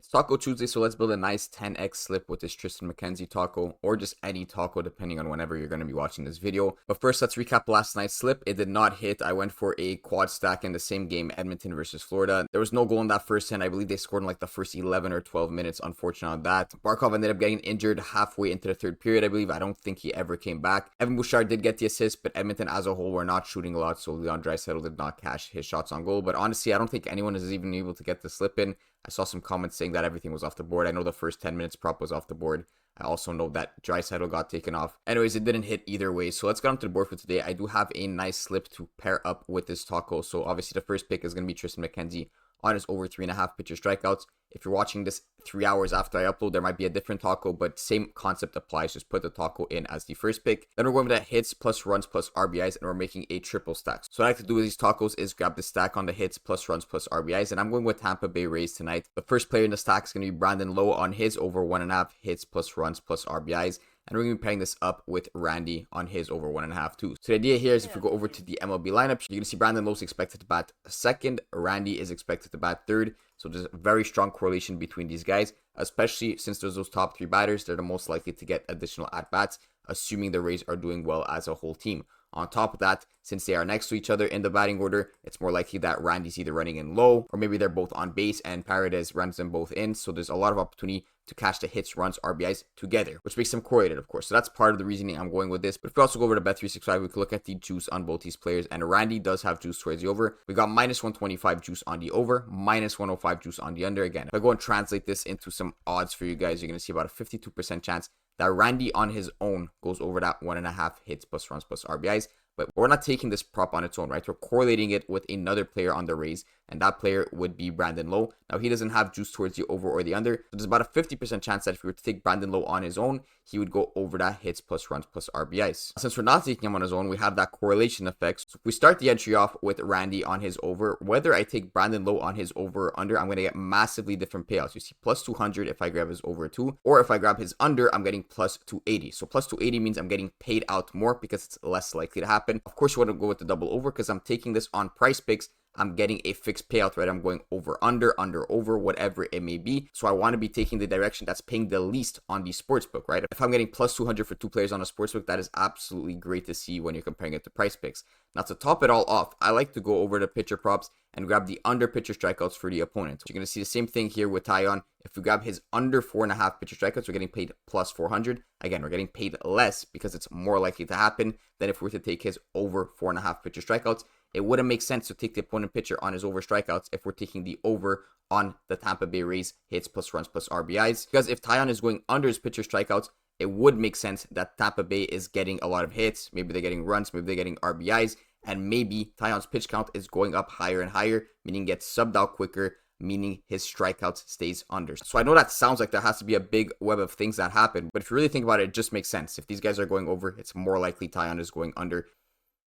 It's Taco Tuesday, so let's build a nice 10x slip with this Tristan McKenzie taco, or just any taco depending on whenever you're going to be watching this video. But first, let's recap last night's slip. It did not hit. I went for a quad stack in the same game, Edmonton versus Florida. There was no goal in that first 10. I believe they scored in like the first 11 or 12 minutes. Unfortunate on that. Barkov ended up getting injured halfway into the third period, I believe. I don't think he ever came back. Evan Bouchard did get the assist, but Edmonton as a whole were not shooting a lot, so Leon Draisaitl did not cash his shots on goal. But honestly, I don't think anyone is even able to get the slip in. I saw some comments saying that everything was off the board. I know the first 10 minutes prop was off the board. I also know that Draisaitl got taken off. Anyways, it didn't hit either way. So let's get onto the board for today. I do have a nice slip to pair up with this taco. So obviously the first pick is going to be Tristan McKenzie on his over 3.5 pitcher strikeouts. If you're watching this 3 hours after I upload, there might be a different taco, but same concept applies. Just put the taco in as the first pick. Then we're going with that hits plus runs plus RBIs, and we're making a triple stack. So what I like to do with these tacos is grab the stack on the hits plus runs plus RBIs, and I'm going with Tampa Bay Rays tonight. The first player in the stack is going to be Brandon Lowe on his over 1.5 hits plus runs plus RBIs. And we're going to be pairing this up with Randy on his over 1.5 too. So the idea here is if we go over to the MLB lineup, you're going to see Brandon Lowe's expected to bat second. Randy is expected to bat third. So there's a very strong correlation between these guys, especially since there's those top 3 batters. They're the most likely to get additional at-bats, assuming the Rays are doing well as a whole team. On top of that, since they are next to each other in the batting order, it's more likely that Randy's either running in low, or maybe they're both on base and Paredes runs them both in. So there's a lot of opportunity to catch the hits, runs, RBIs together, which makes them correlated, of course. So that's part of the reasoning I'm going with this. But if we also go over to Bet365, we can look at the juice on both these players. And Randy does have juice towards the over. We got minus 125 juice on the over, minus 105 juice on the under. Again, if I go and translate this into some odds for you guys, you're going to see about a 52% chance that Randy on his own goes over that 1.5 hits plus runs plus RBIs. But we're not taking this prop on its own, right? We're correlating it with another player on the Rays, and that player would be Brandon Lowe. Now, he doesn't have juice towards the over or the under, so there's about a 50% chance that if we were to take Brandon Lowe on his own, he would go over that hits plus runs plus RBIs. Since we're not taking him on his own, we have that correlation effect. So if we start the entry off with Randy on his over, whether I take Brandon Lowe on his over or under, I'm going to get massively different payouts. You see plus 200 if I grab his over 2, or if I grab his under, I'm getting plus 280. So plus 280 means I'm getting paid out more because it's less likely to happen. Of course, you want to go with the double over because I'm taking this on Prizepicks. I'm getting a fixed payout, right? I'm going over, under, over, whatever it may be. So I want to be taking the direction that's paying the least on the sportsbook, right? If I'm getting plus 200 for 2 players on a sportsbook, that is absolutely great to see when you're comparing it to Prizepicks. Now, to top it all off, I like to go over to pitcher props and grab the under pitcher strikeouts for the opponent. You're going to see the same thing here with Taillon. If we grab his under 4.5 pitcher strikeouts, we're getting paid plus 400. Again, we're getting paid less because it's more likely to happen than if we were to take his over 4.5 pitcher strikeouts. It wouldn't make sense to take the opponent pitcher on his over strikeouts if we're taking the over on the Tampa Bay Rays hits plus runs plus RBIs. Because if Taillon is going under his pitcher strikeouts, it would make sense that Tampa Bay is getting a lot of hits. Maybe they're getting runs, maybe they're getting RBIs, and maybe Taillon's pitch count is going up higher and higher, meaning gets subbed out quicker, meaning his strikeouts stays under. So I know that sounds like there has to be a big web of things that happen, but if you really think about it, it just makes sense. If these guys are going over, it's more likely Taillon is going under.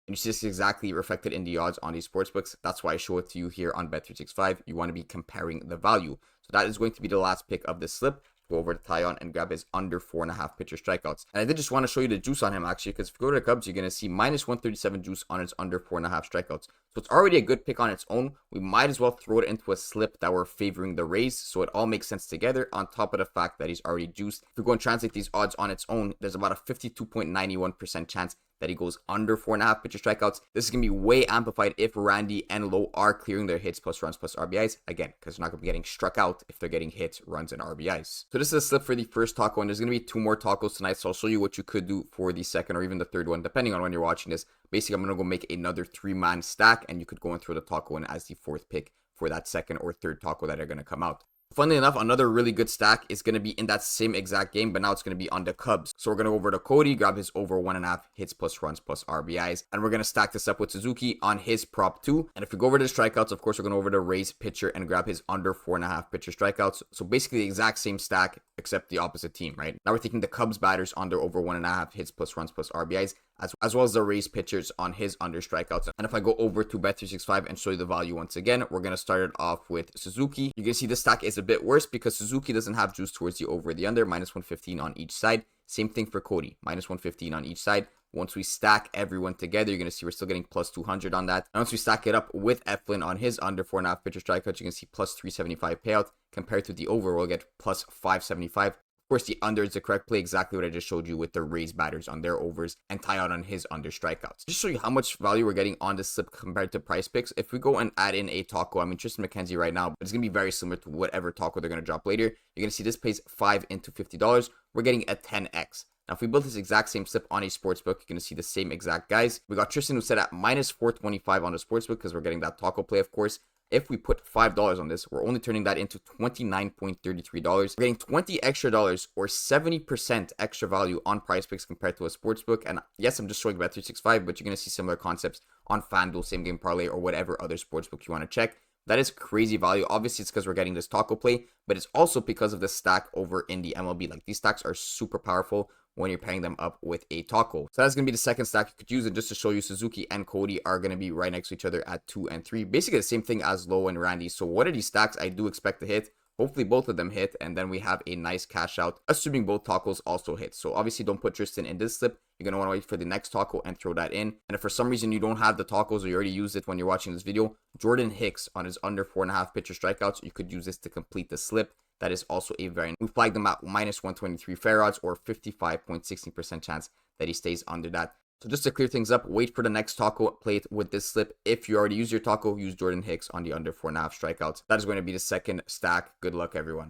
And you see this exactly reflected in the odds on these sportsbooks. That's why I show it to you here on Bet365. You want to be comparing the value. So that is going to be the last pick of this slip. Go over to Taillon and grab his under 4.5 pitcher strikeouts. And I did just want to show you the juice on him actually, because if you go to the Cubs, you're going to see minus 137 juice on his under 4.5 strikeouts. So it's already a good pick on its own. We might as well throw it into a slip that we're favoring the Rays. So it all makes sense together on top of the fact that he's already juiced. If we go and translate these odds on its own, there's about a 52.91% chance that he goes under 4.5 pitcher strikeouts. This is going to be way amplified if Randy and Lowe are clearing their hits plus runs plus RBIs. Again, because they're not going to be getting struck out if they're getting hits, runs, and RBIs. So this is a slip for the first taco, and there's going to be 2 more tacos tonight. So I'll show you what you could do for the second or even the third one, depending on when you're watching this. Basically, I'm going to go make another 3-man stack, and you could go and throw the taco in as the 4th pick for that second or third taco that are going to come out. Funnily enough, another really good stack is going to be in that same exact game, but now it's going to be on the Cubs. So we're going to go over to Cody, grab his over 1.5 hits plus runs plus RBIs, and we're going to stack this up with Suzuki on his prop 2. And if we go over to the strikeouts, of course, we're going over to Rays pitcher and grab his under 4.5 pitcher strikeouts. So basically the exact same stack, except the opposite team, right? Now we're taking the Cubs batters on their over 1.5 hits plus runs plus RBIs, as well as the Rays pitchers on his under strikeouts. And if I go over to Bet365 and show you the value once again, we're going to start it off with Suzuki. You can see this stack is a bit worse because Suzuki doesn't have juice towards the over or the under, minus 115 on each side. Same thing for Cody, minus 115 on each side, Once we stack everyone together, you're going to see we're still getting plus 200 on that. And once we stack it up with Eflin on his under 4.5 pitcher strikeouts, you can see plus 375 payout compared to the over, we'll get plus 575. Of course, the under is the correct play, exactly what I just showed you with the Rays batters on their overs and tie out on his under strikeouts. Just show you how much value we're getting on this slip compared to Prizepicks. If we go and add in a taco, I mean, Tristan McKenzie right now, but it's going to be very similar to whatever taco they're going to drop later. You're going to see this pays 5 into $50. We're getting a 10x. Now, if we build this exact same slip on a sportsbook, you're going to see the same exact guys. We got Tristan who set at minus 425 on the sportsbook because we're getting that taco play, of course. If we put $5 on this, we're only turning that into $29.33. We're getting $20 extra dollars or 70% extra value on Prizepicks compared to a sportsbook. And yes, I'm just showing Bet365, but you're going to see similar concepts on FanDuel, Same Game Parlay, or whatever other sportsbook you want to check. That is crazy value. Obviously, it's because we're getting this taco play, but it's also because of the stack over in the MLB. Like, these stacks are super powerful when you're pairing them up with a taco. So that's going to be the second stack you could use. And just to show you, Suzuki and Cody are going to be right next to each other at 2 and 3. Basically the same thing as Lowe and Randy. So what are these stacks I do expect to hit? Hopefully both of them hit, and then we have a nice cash out, assuming both tacos also hit. So obviously don't put Tristan in this slip. You're going to want to wait for the next taco and throw that in. And if for some reason you don't have the tacos or you already used it when you're watching this video, Jordan Hicks on his under 4.5 pitcher strikeouts, you could use this to complete the slip. That is also a variant. We flagged them at minus 123 fair odds or 55.16% chance that he stays under that. So just to clear things up, wait for the next taco, play it with this slip. If you already used your taco, use Jordan Hicks on the under 4.5 strikeouts. That is going to be the second stack. Good luck, everyone.